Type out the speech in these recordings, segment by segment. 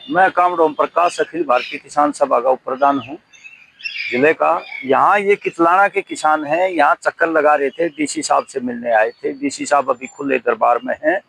मैं कामरेड ओम प्रकाश अखिल भारतीय किसान सभा का उप प्रधान हूँ जिले का। यहाँ ये कितलाना के किसान हैं, यहाँ चक्कर लगा रहे थे, डीसी साहब से मिलने आए थे। डीसी साहब अभी खुले दरबार में हैं।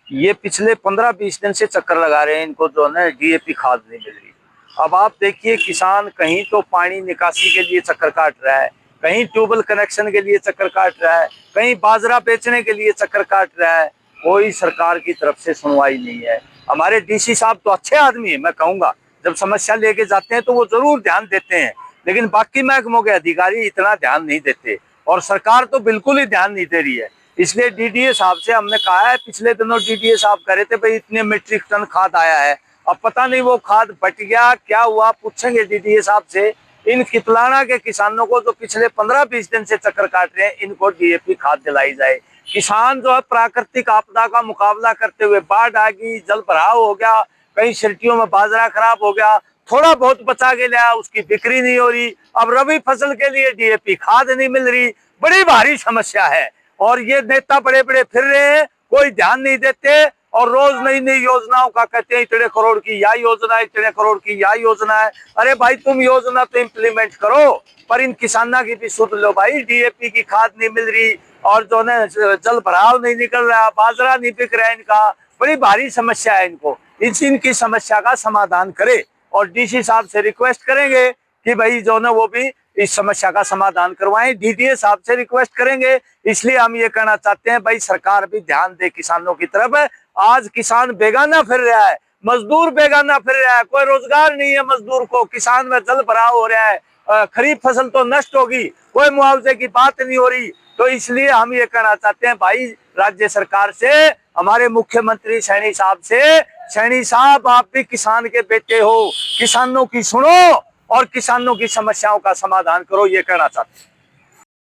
ये पिछले 15-20 दिन से चक्कर लगा रहे हैं, इनको जो है डीएपी खाद नहीं मिल रही। अब आप देखिए, किसान कहीं तो पानी निकासी के लिए चक्कर काट रहा है, कहीं ट्यूबवेल कनेक्शन के लिए चक्कर काट रहा है, कहीं बाजरा बेचने के लिए चक्कर काट रहा है। कोई सरकार की तरफ से सुनवाई नहीं है। हमारे डीसी साहब तो अच्छे आदमी है, मैं कहूँगा, जब समस्या लेके जाते हैं तो वो जरूर ध्यान देते हैं, लेकिन बाकी महकमों के अधिकारी इतना ध्यान नहीं देते और सरकार तो बिल्कुल ही ध्यान नहीं दे रही है। इसलिए डीडीए साहब से हमने कहा है, पिछले दिनों डीडीए साहब कह रहे थे भाई इतने मीट्रिक टन खाद आया है। अब पता नहीं वो खाद बट गया क्या हुआ, पूछेंगे डीडीए साहब से। इन कितलाना के किसानों को जो पिछले 15-20 दिन से चक्कर काट रहे हैं, इनको डीएपी खाद दिलाई जाए। किसान जो है प्राकृतिक आपदा का मुकाबला करते हुए, बाढ़ आ गई, जल भराव हो गया, कई सिटियों में बाजरा खराब हो गया, थोड़ा बहुत बचा के लिया, उसकी बिक्री नहीं हो रही। अब रबी फसल के लिए डीएपी खाद नहीं मिल रही, बड़ी भारी समस्या है। और ये नेता बड़े बड़े फिर रहे हैं, कोई ध्यान नहीं देते और रोज नई नई योजनाओं का कहते हैं, इतने करोड़ की यह योजना है, इतने करोड़ की यह योजना है। अरे भाई, तुम योजना तो इम्प्लीमेंट करो, पर इन किसानों की भी सुन लो भाई। डीएपी की खाद नहीं मिल रही और जो है जल भराव नहीं निकल रहा, बाजरा नहीं बिक रहा है, इनका बड़ी भारी समस्या है। इनको इनकी समस्या का समाधान करे और डीसी साहब से रिक्वेस्ट करेंगे कि भाई जो ना वो भी इस समस्या का समाधान करवाएं। डीडीए साहब से रिक्वेस्ट करेंगे। इसलिए हम ये कहना चाहते हैं भाई, सरकार भी ध्यान दे किसानों की तरफ। आज किसान बेगाना फिर रहा है, मजदूर बेगाना फिर रहा है, कोई रोजगार नहीं है मजदूर को। किसान में जल भराव हो रहा है, खरीफ फसल तो नष्ट होगी, कोई मुआवजे की बात नहीं हो रही। तो इसलिए हम ये कहना चाहते हैं भाई, राज्य सरकार से, हमारे मुख्यमंत्री सैनी साहब से, सैनी साहब आप भी किसान के बेटे हो, किसानों की सुनो और किसानों की समस्याओं का समाधान करो, ये कहना चाहते हैं।